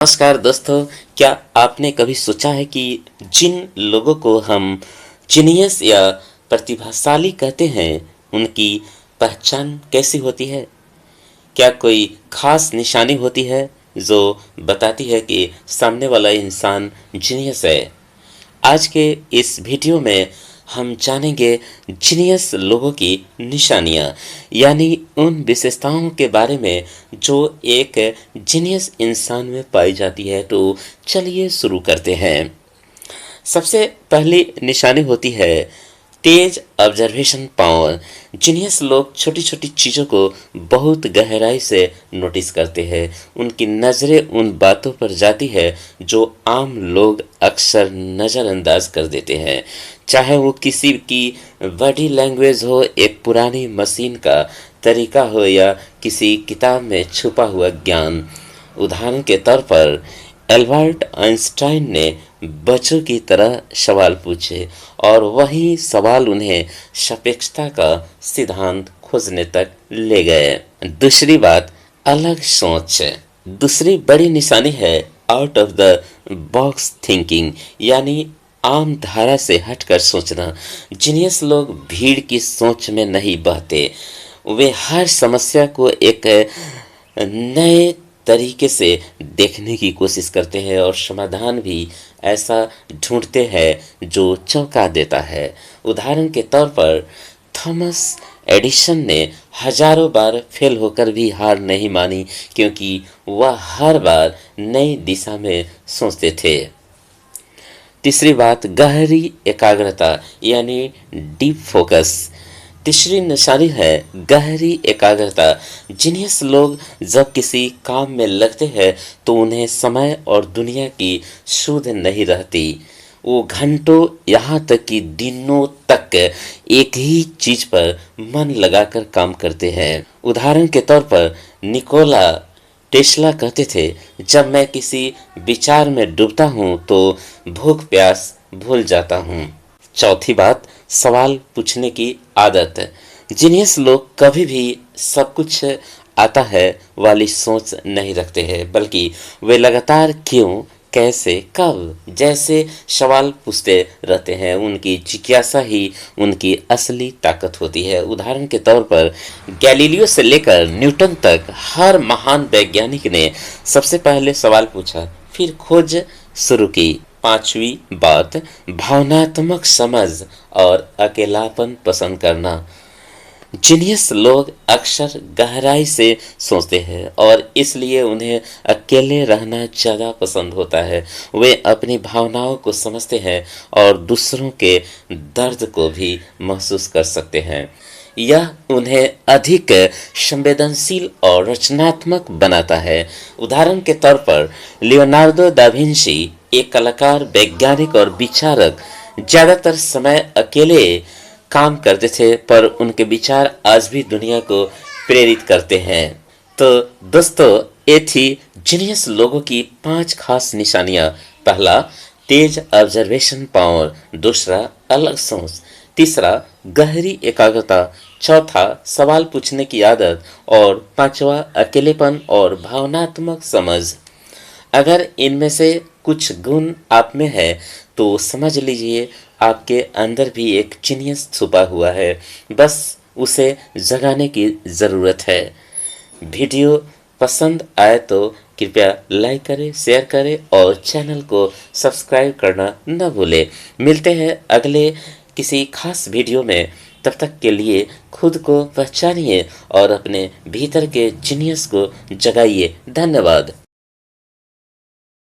नमस्कार दोस्तों। क्या आपने कभी सोचा है कि जिन लोगों को हम जीनियस या प्रतिभाशाली कहते हैं उनकी पहचान कैसी होती है? क्या कोई खास निशानी होती है जो बताती है कि सामने वाला इंसान जीनियस है? आज के इस वीडियो में हम जानेंगे जीनियस लोगों की निशानियां, यानी उन विशेषताओं के बारे में जो एक जीनियस इंसान में पाई जाती है। तो चलिए शुरू करते हैं। सबसे पहली निशानी होती है तेज ऑब्जर्वेशन पावर। जीनियस लोग छोटी छोटी चीज़ों को बहुत गहराई से नोटिस करते हैं। उनकी नज़रें उन बातों पर जाती है जो आम लोग अक्सर नज़रअंदाज कर देते हैं, चाहे वो किसी की बॉडी लैंग्वेज हो, एक पुरानी मशीन का तरीका हो या किसी किताब में छुपा हुआ ज्ञान। उदाहरण के तौर पर एल्बर्ट आइंस्टाइन ने बच्चों की तरह सवाल पूछे और वही सवाल उन्हें सापेक्षता का सिद्धांत खोजने तक ले गए। दूसरी बात, अलग सोच। दूसरी बड़ी निशानी है out of the box thinking, यानी आम धारा से हटकर सोचना। जीनियस लोग भीड़ की सोच में नहीं बहते। वे हर समस्या को एक नए तरीके से देखने की कोशिश करते हैं और समाधान भी ऐसा ढूंढते हैं जो चौंका देता है। उदाहरण के तौर पर थॉमस एडिसन ने हजारों बार फेल होकर भी हार नहीं मानी, क्योंकि वह हर बार नई दिशा में सोचते थे। तीसरी बात, गहरी एकाग्रता यानी डीप फोकस। तीसरी निशानी है गहरी एकाग्रता। जीनियस लोग जब किसी काम में लगते हैं तो उन्हें समय और दुनिया की सुध नहीं रहती। वो घंटों, यहाँ तक कि दिनों तक एक ही चीज पर मन लगाकर काम करते हैं। उदाहरण के तौर पर निकोला टेस्ला कहते थे, जब मैं किसी विचार में डूबता हूँ तो भूख प्यास भूल जाता हूँ। चौथी बात, सवाल पूछने की आदत। जीनियस लोग कभी भी सब कुछ आता है वाली सोच नहीं रखते हैं, बल्कि वे लगातार क्यों, कैसे, कब जैसे सवाल पूछते रहते हैं। उनकी जिज्ञासा ही उनकी असली ताकत होती है। उदाहरण के तौर पर गैलीलियो से लेकर न्यूटन तक हर महान वैज्ञानिक ने सबसे पहले सवाल पूछा, फिर खोज शुरू की। पांचवी बात, भावनात्मक समझ और अकेलापन पसंद करना। जीनियस लोग अक्सर गहराई से सोचते हैं और इसलिए उन्हें अकेले रहना ज़्यादा पसंद होता है। वे अपनी भावनाओं को समझते हैं और दूसरों के दर्द को भी महसूस कर सकते हैं। यह उन्हें अधिक संवेदनशील और रचनात्मक बनाता है। उदाहरण के तौर पर लियोनार्डो दा विंची एक कलाकार, वैज्ञानिक और विचारक ज़्यादातर समय अकेले काम करते थे, पर उनके विचार आज भी दुनिया को प्रेरित करते हैं। तो दोस्तों, ये थी जीनियस लोगों की 5 खास निशानियां। पहला, तेज ऑब्जर्वेशन पावर। दूसरा, अलग सोच। तीसरा, गहरी एकाग्रता। चौथा, सवाल पूछने की आदत। और पांचवा, अकेलेपन और भावनात्मक समझ। अगर इनमें से कुछ गुण आप में है तो समझ लीजिए आपके अंदर भी एक जीनियस छुपा हुआ है, बस उसे जगाने की ज़रूरत है। वीडियो पसंद आए तो कृपया लाइक करें, शेयर करें और चैनल को सब्सक्राइब करना न भूलें। मिलते हैं अगले किसी खास वीडियो में। तब तक के लिए खुद को पहचानिए और अपने भीतर के जीनियस को जगाइए। धन्यवाद।